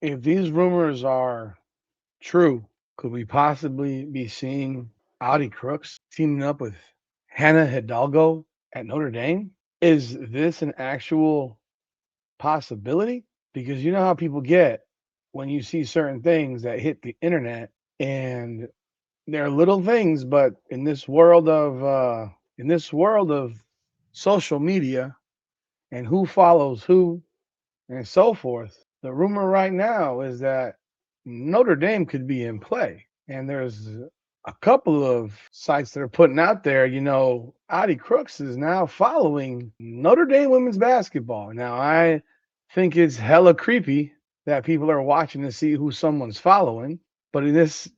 if these rumors are true, could we possibly be seeing Audi Crooks teaming up with Hannah Hidalgo at Notre Dame? Is this an actual possibility? Because you know how people get when you see certain things that hit the internet, and they're little things, but in this world of social media and who follows who and so forth, the rumor right now is that Notre Dame could be in play. And there's a couple of sites that are putting out there, Audi Crooks is now following Notre Dame women's basketball. Now, I think it's hella creepy that people are watching to see who someone's following. But in this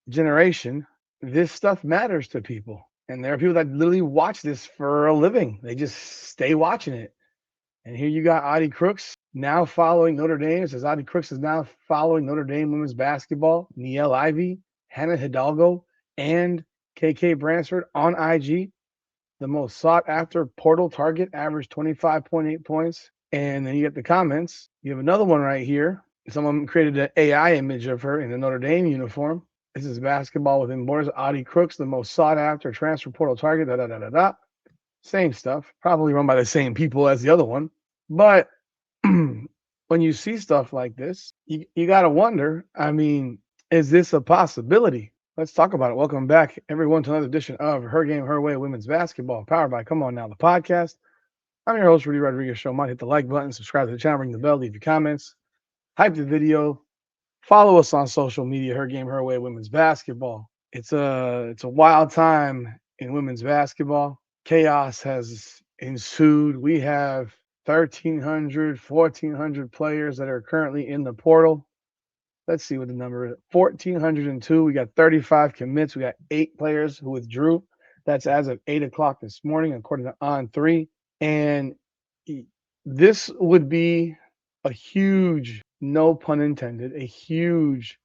generation, this stuff matters to people. And there are people that literally watch this for a living. They just stay watching it. And here you got Audi Crooks now following Notre Dame. It says Audi Crooks is now following Notre Dame women's basketball, Niele Ivy, Hannah Hidalgo, and KK Bransford on IG. The most sought after portal target, averaged 25.8 points. And then you get the comments. You have another one right here. Someone created an AI image of her in a Notre Dame uniform. This is basketball within borders. Audi Crooks, the most sought after transfer portal target. Da da da da da. Same stuff, probably run by the same people as the other one. But when you see stuff like this, you got to wonder, I mean, is this a possibility? Let's talk about it. Welcome back, everyone, to another edition of Her Game, Her Way Women's Basketball, powered by Come On Now, the podcast. I'm your host, Rudy Rodriguez Show. Might hit the like button, subscribe to the channel, ring the bell, leave your comments, hype the video, follow us on social media, Her Game, Her Way Women's Basketball. It's a wild time in women's basketball. Chaos has ensued. We have 1,300, 1,400 players that are currently in the portal. Let's see what the number is. 1,402. We got 35 commits. We got 8 players who withdrew. That's as of 8 o'clock this morning, according to On3. And this would be a huge, no pun intended, a huge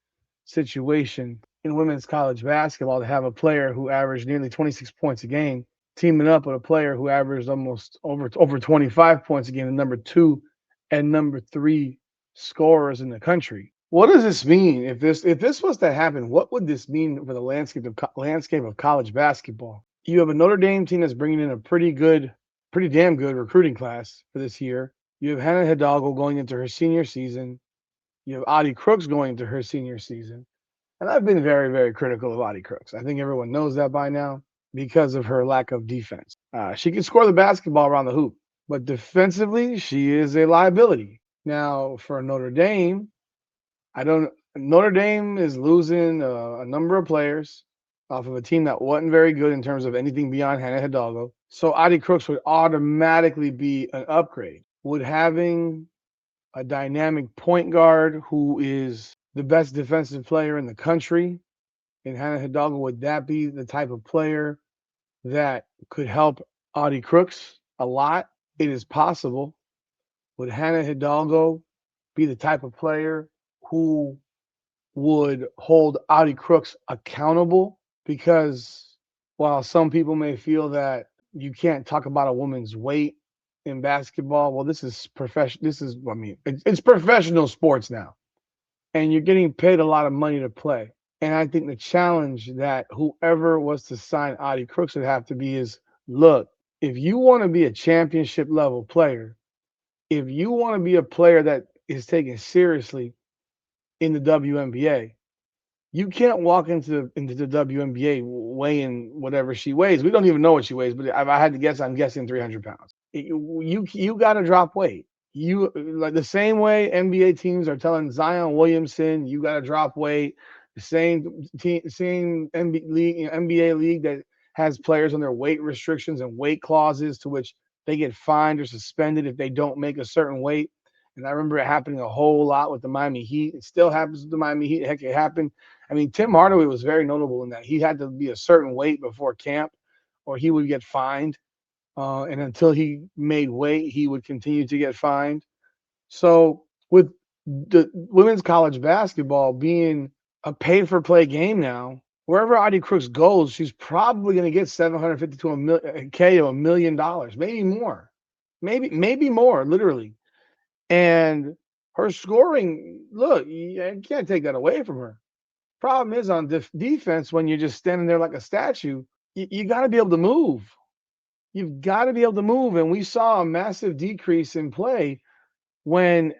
situation in women's college basketball to have a player who averaged nearly 26 points a game teaming up with a player who averaged almost over 25 points a game, the number 2 and number 3 scorers in the country. What does this mean? If this was to happen, what would this mean for the landscape of college basketball? You have a Notre Dame team that's bringing in a pretty damn good recruiting class for this year. You have Hannah Hidalgo going into her senior season. You have Audi Crooks going into her senior season. And I've been very, very critical of Audi Crooks. I think everyone knows that by now because of her lack of defense. She can score the basketball around the hoop, but defensively, she is a liability. Now, for Notre Dame, I don't. Notre Dame is losing a number of players off of a team that wasn't very good in terms of anything beyond Hannah Hidalgo. So Audi Crooks would automatically be an upgrade. Would having a dynamic point guard who is the best defensive player in the country in Hannah Hidalgo, would that be the type of player that could help Audi Crooks a lot? It is possible. Would Hannah Hidalgo be the type of player who would hold Audi Crooks accountable? Because while some people may feel that you can't talk about a woman's weight in basketball, well, this is professional. It's professional sports now, and you're getting paid a lot of money to play. And I think the challenge that whoever was to sign Audi Crooks would have to be is, look, if you want to be a championship level player, if you want to be a player that is taken seriously in the WNBA, you can't walk into the WNBA weighing whatever she weighs. We don't even know what she weighs, but if I had to guess, I'm guessing 300 pounds. You got to drop weight. You like the same way NBA teams are telling Zion Williamson you got to drop weight. The same NBA league that has players on their weight restrictions and weight clauses to which they get fined or suspended if they don't make a certain weight. And I remember it happening a whole lot with the Miami Heat. It still happens with the Miami Heat. Heck, it happened. I mean, Tim Hardaway was very notable in that he had to be a certain weight before camp, or he would get fined. And until he made weight, he would continue to get fined. So with the women's college basketball being a pay-for-play game now, wherever Audi Crooks goes, she's probably going to get 750 to $1 million, maybe more, maybe more, literally. And Her scoring, look, you can't take that away from her. Problem is on defense when you're just standing there like a statue, you got to be able to move. You've got to be able to move. And we saw a massive decrease in play when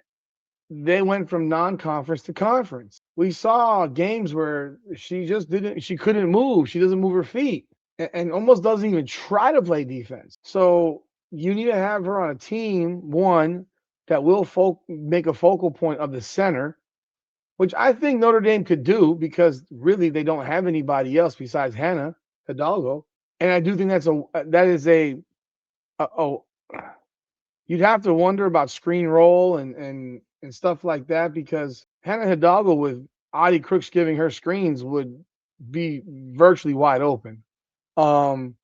they went from non-conference to conference. We saw games where she couldn't move. She doesn't move her feet and almost doesn't even try to play defense. So you need to have her on a team, one, that will make a focal point of the center, which I think Notre Dame could do because really they don't have anybody else besides Hannah Hidalgo. And I do think that is a you'd have to wonder about screen roll and stuff like that because Hannah Hidalgo with Audi Crooks giving her screens would be virtually wide open um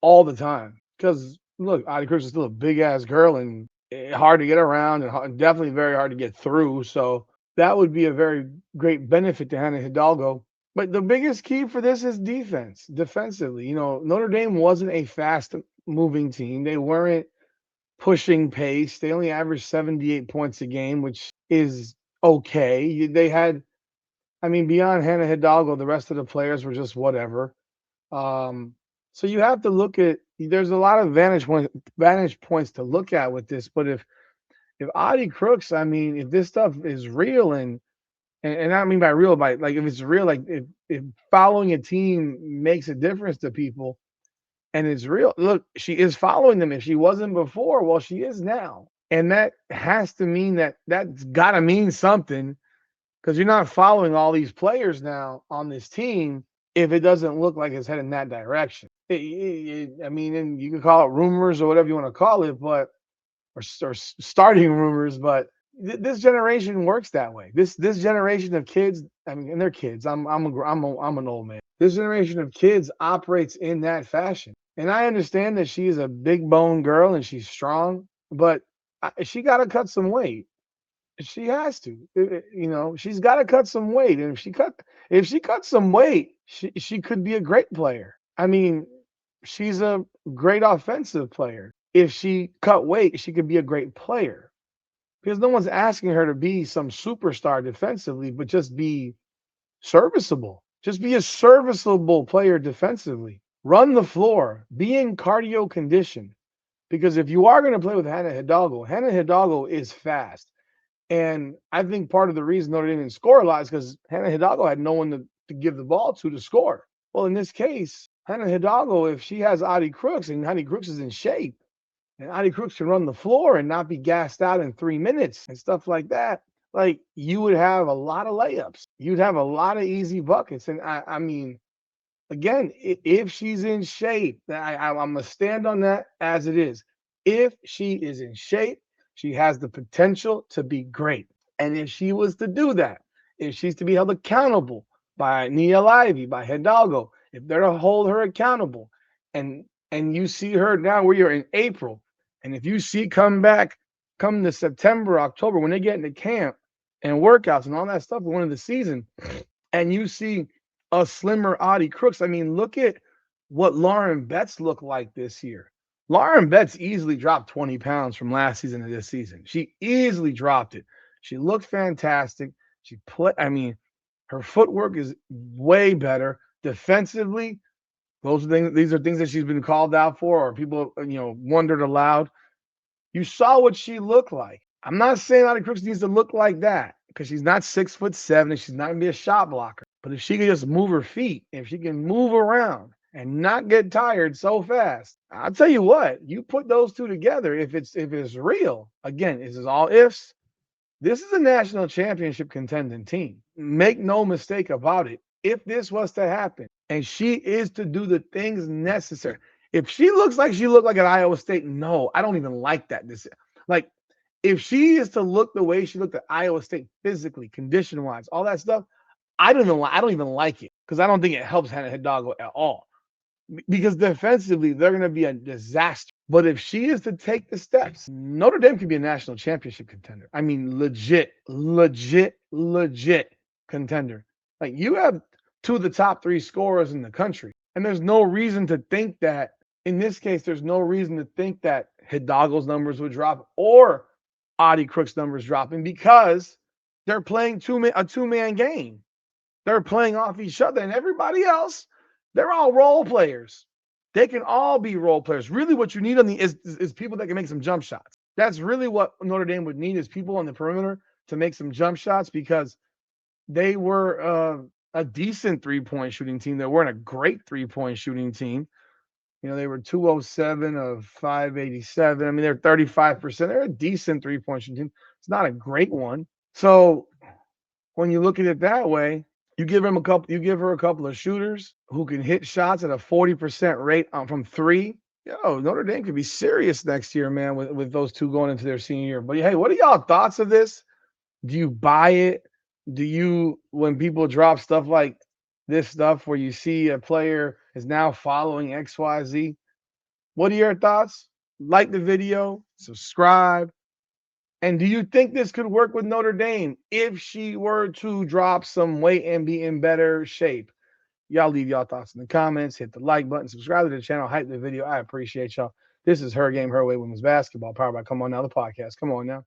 all the time. Because look, Audi Crooks is still a big ass girl and hard to get around and definitely very hard to get through. So that would be a very great benefit to Hannah Hidalgo. But the biggest key for this is defensively. Notre Dame wasn't a fast moving team. They weren't pushing pace. They only averaged 78 points a game, which is okay. They had, I mean, beyond Hannah Hidalgo, the rest of the players were just whatever. Um, so you have to look at. There's a lot of vantage points to look at with this. But if Audi Crooks, I mean, if this stuff is real and I mean by real, by like if it's real, like if following a team makes a difference to people and it's real. Look, she is following them. If she wasn't before, well, she is now. And that has to mean that's got to mean something because you're not following all these players now on this team if it doesn't look like it's heading in that direction. I mean, and you can call it rumors or whatever you want to call it, but or starting rumors, but this generation works that way. This generation of kids, I mean, and they're kids. I'm an old man. This generation of kids operates in that fashion. And I understand that she is a big bone girl and she's strong, but she got to cut some weight. She has to. She's got to cut some weight. And if she cuts some weight, she could be a great player. I mean, she's a great offensive player. If she cut weight, she could be a great player. Because no one's asking her to be some superstar defensively, but just be serviceable. Just be a serviceable player defensively. Run the floor. Be in cardio condition. Because if you are going to play with Hannah Hidalgo is fast. And I think part of the reason Notre Dame didn't score a lot is because Hannah Hidalgo had no one to give the ball to score. Well, in this case, Hannah Hidalgo, if she has Audi Crooks and Audi Crooks is in shape, and Audi Crooks can run the floor and not be gassed out in 3 minutes and stuff like that, like you would have a lot of layups. You'd have a lot of easy buckets. And I mean, again, if she's in shape, I'm going to stand on that as it is. If she is in shape, she has the potential to be great. And if she was to do that, if she's to be held accountable by Nia Lively, by Hidalgo, if they're to hold her accountable, and you see her now where you're in April, and if you see come to September, October, when they get into camp and workouts and all that stuff at one of the season, and you see a slimmer Audi Crooks, I mean, look at what Lauren Betts looked like this year. Lauren Betts easily dropped 20 pounds from last season to this season. She easily dropped it. She looked fantastic. Her footwork is way better. Defensively, these are things that she's been called out for, or people, wondered aloud. You saw what she looked like. I'm not saying Audi Crooks needs to look like that because she's not 6'7" and she's not gonna be a shot blocker. But if she can just move her feet, if she can move around and not get tired so fast, I'll tell you what, you put those two together, if it's real, again, this is all ifs. This is a national championship contending team. Make no mistake about it. If this was to happen and she is to do the things necessary, if she looks like she looked like at Iowa State, no, I don't even like that. Like, if she is to look the way she looked at Iowa State physically, condition-wise, all that stuff, I don't even like it because I don't think it helps Hannah Hidalgo at all. Because defensively, they're going to be a disaster. But if she is to take the steps, Notre Dame could be a national championship contender. I mean, legit contender. Like, you have two of the top 3 scorers in the country. And there's no reason to think that, in this case, there's no reason to think that Hidalgo's numbers would drop or Audi Crooks numbers dropping because they're playing a two-man game. They're playing off each other, and everybody else, they're all role players. They can all be role players. Really, what you need on the is people that can make some jump shots. That's really what Notre Dame would need is people on the perimeter to make some jump shots because they were a decent three-point shooting team. They weren't a great three-point shooting team. You know, they were 207 of 587. I mean, they're 35%. They're a decent three-point shooting team. It's not a great one. So when you look at it that way, you give her a couple of shooters who can hit shots at a 40% rate from three. Yo, Notre Dame could be serious next year, man, with those two going into their senior year. But hey, what are y'all thoughts of this? Do you buy it? Do you, when people drop stuff like this stuff where you see a player is now following XYZ? What are your thoughts? Like the video, subscribe. And do you think this could work with Notre Dame if she were to drop some weight and be in better shape? Y'all leave y'all thoughts in the comments. Hit the like button. Subscribe to the channel. Hype the video. I appreciate y'all. This is Her Game, Her Way Women's Basketball, powered by Come On Now, the podcast. Come on now.